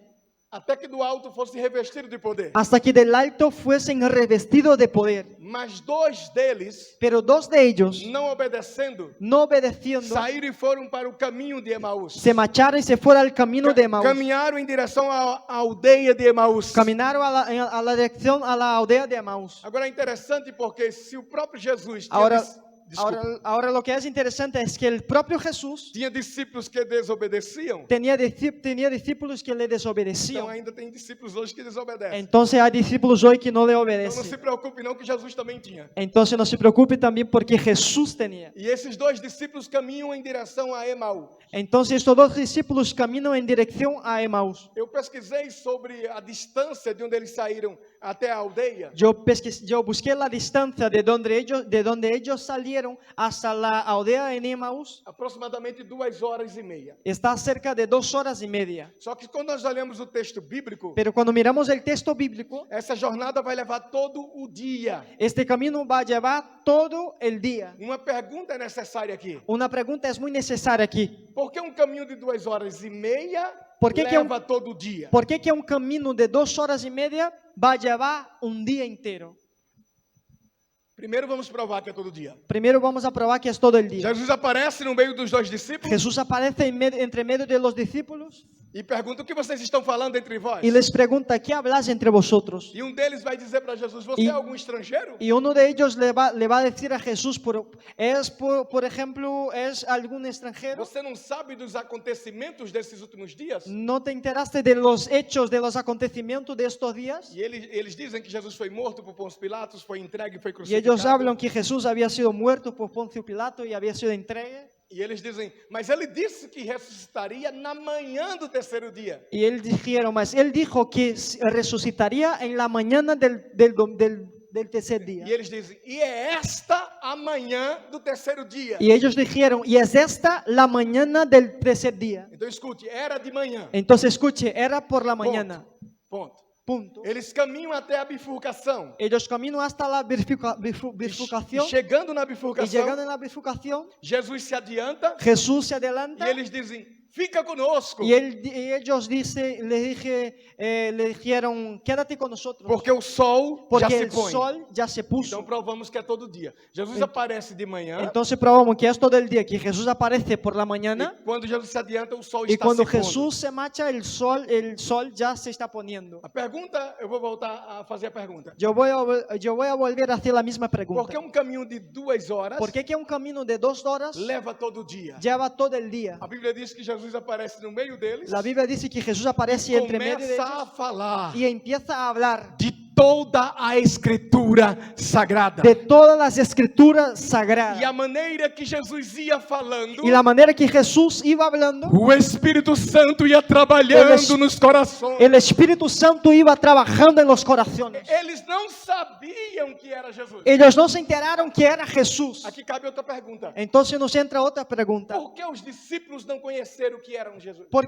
até que do alto fosse revestido de poder. hasta que del alto fuesen revestidos de poder. Mas dois deles, Pero dos de ellos, não obedecendo, no obedeciendo, saíram e foram para o caminho de Emaús. se marcharon y se fueron al camino de Emaús. Caminharam em direção à aldeia de Emaús. Caminaron a la dirección a la aldea de Emaús. Agora é interessante porque se o próprio Jesus tinha, Ahora, desculpa, ahora lo que es interesante es que el propio Jesús tinha discípulos que desobedeciam, tenía discípulos que le então desobedecían. ainda tem discípulos hoje que desobedecem. Entonces hay discípulos hoy que no le Então não obedecen. se preocupe não que Jesus também tinha. Entonces no se preocupe también porque Jesús tenía. E esses dois discípulos caminham em direção a Emaús. Entonces estos dos discípulos caminan en dirección a Emaús. Eu pesquisei sobre a distância de onde eles saíram até a aldeia, Yo busqué la distancia de donde ellos salieron hasta la aldea en Emaús. aproximadamente 2 horas e meia. Está cerca de 2 horas y media. Só que quando nós olhamos o texto bíblico, Pero cuando miramos el texto bíblico, essa jornada vai levar todo o dia. este camino va a llevar todo el día. Uma pergunta é necessária aqui. Una pregunta es muy necesaria aquí. Por que um caminho de 2 horas e meia Por que que leva todo o dia? ¿Por qué que un camino de 2 horas y media va a llevar un día entero? Primeiro vamos provar que é todo dia. Primero vamos a probar que es todo el día. Jesus aparece no meio dos dois discípulos Jesús aparece entre medio de los discípulos e pergunta: o que vocês estão falando entre vós? y les pregunta, ¿qué hablas entre vosotros? E um deles vai dizer para Jesus: você E- é algum estrangeiro? Y uno de ellos le va a decir a Jesús, por ejemplo, ¿es algún extranjero? Você não sabe dos acontecimentos desses últimos dias? ¿No te enteraste de los hechos, de los acontecimientos de estos días? E eles dizem que Jesus foi morto por Pôncio Pilatos, foi entregue, foi Y ellos crucificado. hablan que Jesús había sido muerto por Poncio Pilato y había sido entregue. E eles dizem: mas ele disse que ressuscitaria na manhã do terceiro dia. Y él dijeron, mas él dijo que resucitaría en la mañana del tercer día. E eles dizem: e é esta a manhã do terceiro dia. Y ellos dijeron, y es esta la mañana del tercer día. Então escute, era de manhã. Entonces escuche, era por la mañana. Ponto. Punto. Eles caminham até a bifurcação. Ellos caminan hasta la E bifurcación. chegando na Y bifurcação, llegando en la bifurcación, Jesus se adianta Jesús se e adelanta. eles dizem: fica conosco, Y ellos le dijeron, quédate con nosotros. porque o sol já Porque se el põe. sol ya se Então puso. provamos que é todo dia. Jesus aparece de manhã. Entonces probamos que es todo el día, que Jesús aparece por la E mañana. quando Jesus se adianta, o sol Y está cuando se pondo. Jesús se marcha, el sol ya se está poniendo. A pergunta, eu vou voltar a fazer a pergunta. Yo voy a volver a hacer la misma Por que pregunta. um caminho de 2 horas ¿Por qué que un camino de 2 horas leva todo o dia? lleva todo el día? A Bíblia diz que Jesus aparece no meio deles, La Biblia dice que Jesús aparece entre medio de começa a ellos falar y empieza a hablar de toda a Escritura Sagrada. de todas las escrituras E sagradas. a maneira que Jesus ia falando, Y la manera que Jesús iba hablando, o Espírito Santo ia trabalhando nos corações. el Espíritu Santo iba trabajando en los corazones. Eles não sabiam que era Jesus. Ellos no se enteraron que era Jesús. Aqui cabe outra pergunta. Entonces nos entra otra pregunta. Por que os discípulos não conheceram que era um Jesus? ¿Por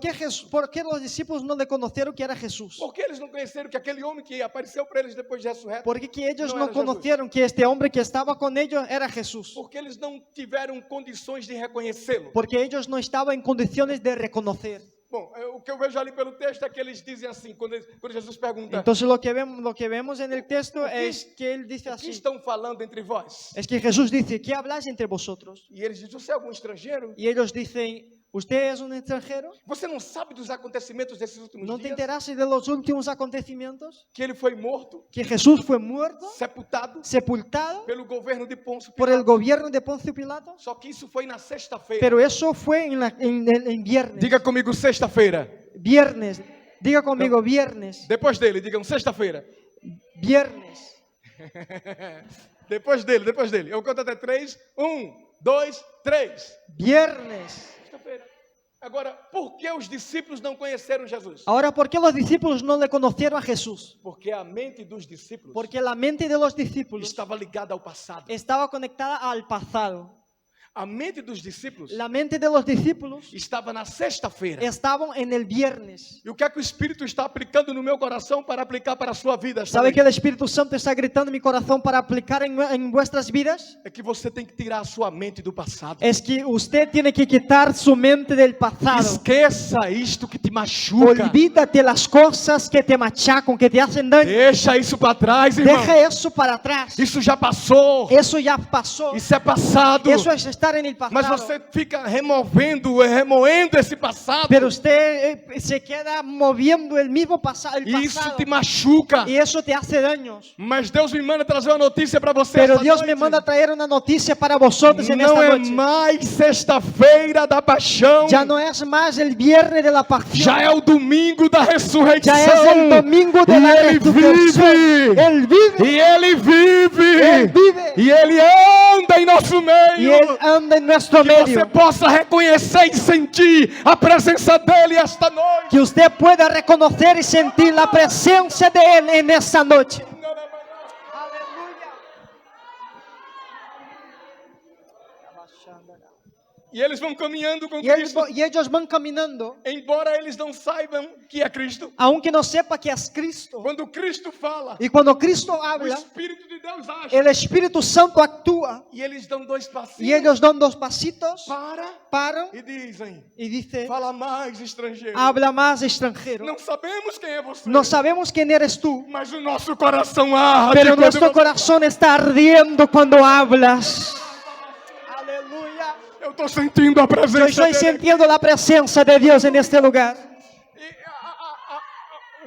qué los discípulos no le conocieron que era Jesús? Por que eles não conheceram que aquele homem que apareceu para eles depois de ressurreto? ¿Por qué que ellos No no era Jesús. conocieron que este hombre que estaba con ellos era Jesús? Porque eles não tiveram condições de reconhecê-lo. Porque ellos no estaban en condiciones de reconocer. Bom, o que eu vejo ali pelo texto é que eles dizem assim, quando Jesus pergunta: Entonces lo que vemos en el texto es que él dice o que así. estão falando entre vós? Es que Jesús dice, ¿qué habláis entre vosotros? E eles dizem: você é algum estrangeiro? Y ellos dicen, ¿usted es un extranjero? Você não sabe dos acontecimentos desses últimos ¿No te dias? enteraste de los últimos acontecimientos? Que ele foi morto, Que Jesús fue muerto, sepultado sepultado pelo governo de Pôncio por el Pilatos. gobierno de Poncio Pilato. Só que isso foi na sexta-feira. Pero eso fue en viernes. Diga comigo, sexta-feira. Viernes. Diga conmigo, viernes. Depois dele, digam sexta-feira. Viernes. Depois dele. Eu conto até 3. 1, 2, 3. Viernes. Sexta-feira. Agora, por que os discípulos não conheceram Jesus? Ahora, ¿por qué los discípulos no le conocieron a Jesús? Porque a mente dos discípulos Porque la mente de los discípulos estava ligada ao passado. estaba conectada al pasado. A mente dos discípulos La mente de los discípulos estava na sexta-feira. estaban en el viernes. E o que é que o Espírito está aplicando no meu coração para aplicar para a sua vida? esta ¿Sabe noite? que el Espíritu Santo está gritando en mi corazón para aplicar en vuestras vidas? É que você tem que tirar a sua mente do passado. Es que usted tiene que quitar su mente del pasado. Esqueça isto que te machuca. Olvídate las cosas que te machacan, que te hacen daño. Deixa isso para trás, irmão. Deja eso para atrás. Isso já passou. Eso ya pasó. Isso é passado. Eso es estar en el Mas pasado. você fica remoendo esse passado. Pero usted se queda moviendo el mismo pasado. E isso te machuca. Y eso te hace daños. Mas Deus me manda trazer uma notícia para você. Pero esta Dios noite. me manda traer una noticia para vosotros en Não esta é noche. mais sexta-feira da paixão. Ya no es más el viernes de la pasión. Já é o domingo da ressurreição. Ya es el domingo de la E ele resurrección. vive. Él vive. E ele vive. Él vive. E ele anda em nosso Y meio. Él anda en nuestro Que você medio. possa reconhecer e sentir a presença dele esta noite. Que usted pueda reconocer y sentir la presencia de Él en esta noche. E eles vão caminhando com Y Cristo, ellos van caminando, embora eles não saibam que é Cristo. aunque no sepa que es Cristo. Quando Cristo fala, Y cuando Cristo o habla, Espírito de Deus age. el Espíritu Santo actúa. E eles dão dois Y passinhos, ellos dan 2 pasitos, paran e dizem: y dice, fala mais, estrangeiro. habla más extranjero. Não sabemos quem é você, No sabemos quién eres tú, mas o nosso coração arde pero quando nuestro você... corazón está ardiendo cuando hablas. Aleluya. Eu estou sentindo a Yo presença estoy dele. sintiendo la presencia de Dios en este lugar.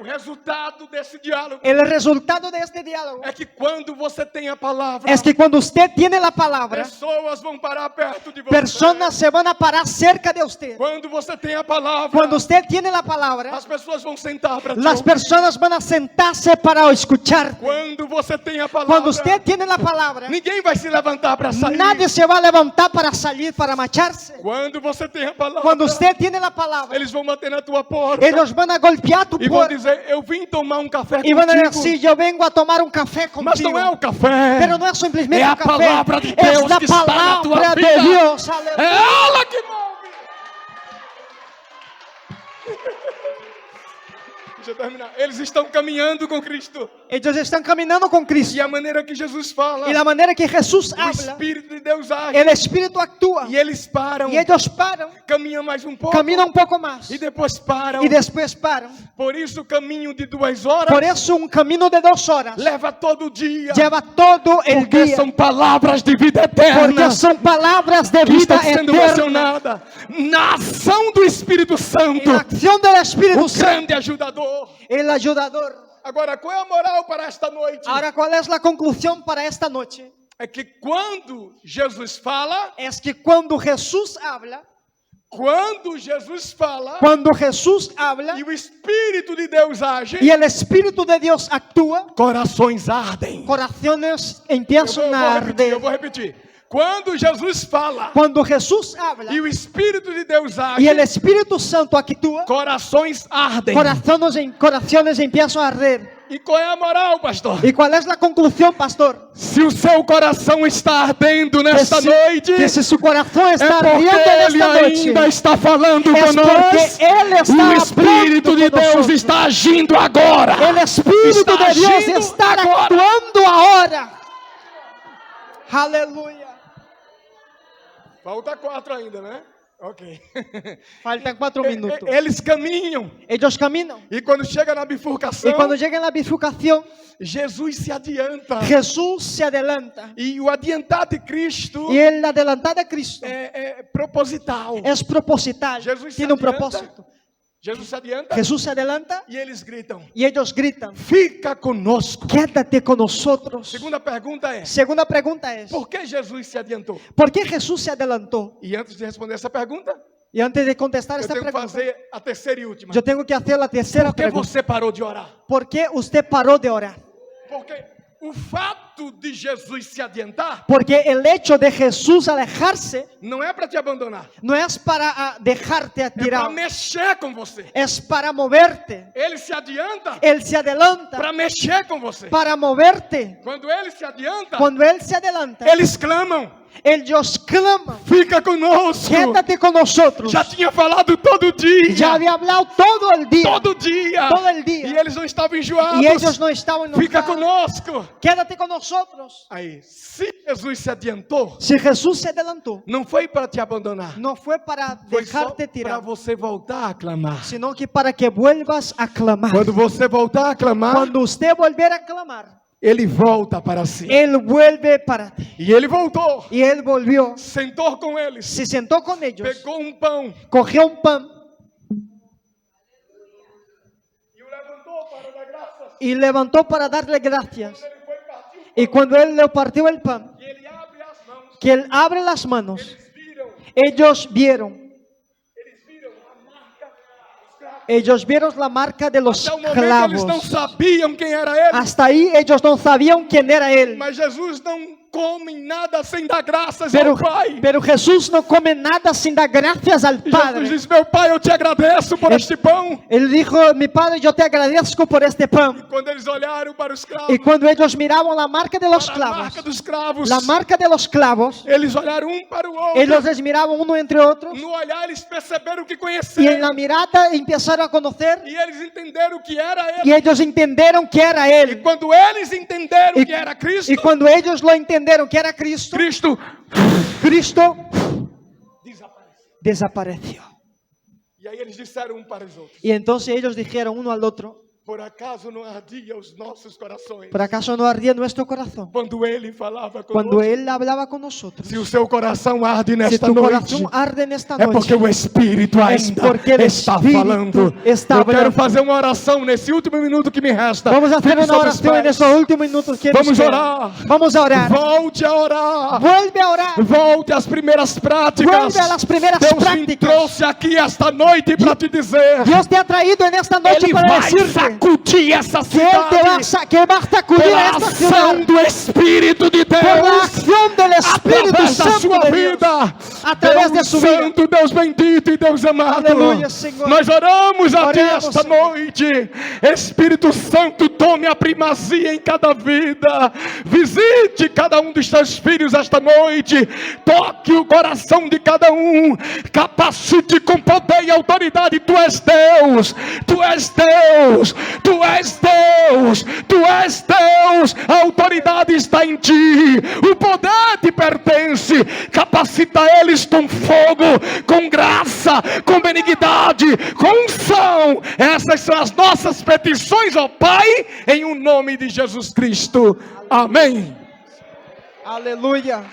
O resultado desse diálogo El resultado de este diálogo é que quando você tem a palavra, es que cuando usted tiene la palabra, pessoas vão parar perto de você. personas se van a parar cerca de usted. Quando você tem a palavra, Cuando usted tiene la palabra, as pessoas vão sentar para te las ouvir. personas van a sentarse para escuchar. Quando você tem a palavra, Cuando usted tiene la palabra, ninguém vai se levantar para sair. nadie se va a levantar para salir, para marcharse. Quando você tem a palavra, Cuando usted tiene la palabra, eles vão bater na tua porta ellos van a golpear tu e vão puerta dizer: eu vim tomar um café y van a contigo. decir, yo vengo a tomar un café Mas contigo. não é o café, Pero no es simplemente é un a café, palavra de Deus es la que está na tua palabra vida. de Dios. É Aleluya. ela que move. Deixa eu terminar. Eles estão caminhando com Cristo. Ellos están caminando con E Cristo. a maneira que Jesus fala, Y la manera que Jesús o habla, Espírito de Deus age. el Espíritu actúa. E eles param, Y ellos paran, caminham mais um pouco. caminan un poco más. E depois param. Y después paran. Por isso o caminho de 2 horas Por eso un camino de 2 horas leva todo dia. lleva todo el Porque día. são palavras de vida Porque eterna son palabras de que vida estão sendo eterna. mencionadas na ação do Espírito En Santo, la acción del Espíritu o Santo, grande ajudador. el ayudador. Agora, qual é a moral para esta noite? Ahora, ¿cuál es la conclusión para esta noche? É que quando Jesus fala, Es que cuando Jesús habla, cuando Jesús habla e o Espírito de Deus age, y el Espíritu de Dios actúa, corações ardem. corazones Eu empiezan a vou arder. repetir. Quando Jesus fala Cuando Jesús habla e o Espírito de Deus age, y el Espíritu Santo actúa, corações ardem. corazones empiezan a arder. E qual é a moral, pastor? ¿Y cuál es la conclusión, pastor? Se o seu coração está ardendo nesta noite, Que si su corazón é está porque ardiendo en Ele esta ainda noche, está falando es conosco. porque Él está O Espírito hablando de con Deus nosotros. está agindo agora. El Espíritu Está de Dios agindo está agora. actuando ahora. Aleluya. Falta 4 ainda, né? Ok. Faltan 4 minutos. Eles caminham. Ellos caminan. E quando chega na bifurcação, Y cuando llegan a la bifurcación, Jesus se adianta. Jesús se adelanta. E o adiantar de Cristo Y el adelantar de Cristo é proposital. es proposital. Jesus se Tiene un adianta. propósito. Jesus se adianta Jesús se adelanta e eles gritam: y ellos gritan, fica conosco. quédate con nosotros. Segunda pergunta é: Segunda pregunta es, por que Jesus se adiantou? ¿por qué Jesús se adelantó? E antes de responder essa pergunta, Y antes de contestar eu esta tenho que pregunta, fazer a terceira e última. yo tengo que hacer la tercera Por que pregunta. você parou de orar? ¿Por qué usted paró de orar? Porque o fato de Jesus se adiantar Porque el hecho de Jesús alejarse não é para te abandonar, no es para dejarte é para tirado, mexer com você. es para moverte. Ele se adianta Él se adelanta para mexer com você. para moverte. Quando ele se adianta, Cuando Él se adelanta, eles clamam: ellos claman, fica conosco. quédate con nosotros. Já tinha falado todo dia. Ya había hablado todo el día. Todo dia. Todo el día. E eles não estavam enjoados. Y ellos no estaban Fica enojados. conosco. Quédate con nosotros. Aí, se Jesus se adiantou, Si Jesús se adelantó, não foi para te abandonar. no fue para Foi só dejarte para tirado, você voltar a clamar. sino que para que vuelvas a clamar. Quando você voltar a clamar, Cuando usted volver a clamar, ele volta para si. Él vuelve para ti. E ele voltou, Y Él volvió, sentou com eles, se sentó con ellos, pegou um pão cogió un pan e o levantou para dar graças. y levantó para darle gracias. Ele foi partir Y cuando Él le partió el pan, e ele abre as mãos. que Él abre las manos, Eles viram ellos vieron a marca Ellos vieron la marca de los Até o momento eles não clavos. sabiam quem era ele. Hasta ahí ellos no sabían quién era él. Mas Jesus não come nada sem dar graças Pero, ao Pai. pero Jesús no come nada sin dar gracias al Jesus Padre. diz: meu Pai, eu te agradeço por este pão. Él dijo, mi Padre, yo te agradezco por este pan. Quando eles olharam para os cravos, Y cuando ellos miraban la marca de los para a clavos, marca dos cravos, la marca de los clavos, eles olharam um para o outro. ellos les miraban uno entre otros. No olhar eles perceberam que Y en conheceram. la mirada empezaron a conocer. E eles entenderam que era Y ele. ellos entendieron que era E él. quando eles entenderam Y, que era Cristo, y cuando ellos lo entendieron que era Cristo, Cristo Cristo desapareceu. desapareció. E aí eles disseram um para os outros: Y entonces ellos dijeron uno al otro, por acaso não ardia os nossos corações ¿por acaso no ardía nuestro corazón quando ele falava cuando conosco? Él hablaba con nosotros? Se o seu coração arde Si nesta tu noite, corazón arde en esta é porque noche, o Espírito ainda porque el está Espíritu falando. está Eu quero hablando. fazer uma oração nesse último minuto que me resta. Vamos a hacer Fique una sobre os oración en pés. estos últimos minutos que nos Vamos quedan. orar. Vamos a orar. Volte a orar. Vuelve a orar. Volte às primeiras práticas. Vuelve a las primeras Deus me prácticas. trouxe aqui esta noite para te dizer: Dios te ha traído en esta noche Ele para vai decirte sacudir essa que Él te va a, cidade que va a sacudir pela a esta ação ciudad do Espírito de por la Deus. acción del Espíritu Através da Santo sua de Dios. vida, Através de Deus su vida. Santo, Deus bendito e Deus amado. Aleluia, Senhor. Nós oramos a Ti Oremos, esta Senhor. noite. Espírito Santo, tome a primazia em cada vida. Visite cada um dos Teus filhos esta noite. Toque o coração de cada um. Capacite com poder e autoridade. Tu és Deus. Tu és Deus. Tu és Deus. Tu és Deus. A autoridade está em Ti. O poder te pertence. Capacita eles com fogo, com graça, com benignidade, com unção. Essas são as nossas petições, ó Pai, em o nome de Jesus Cristo. Amém. Aleluya.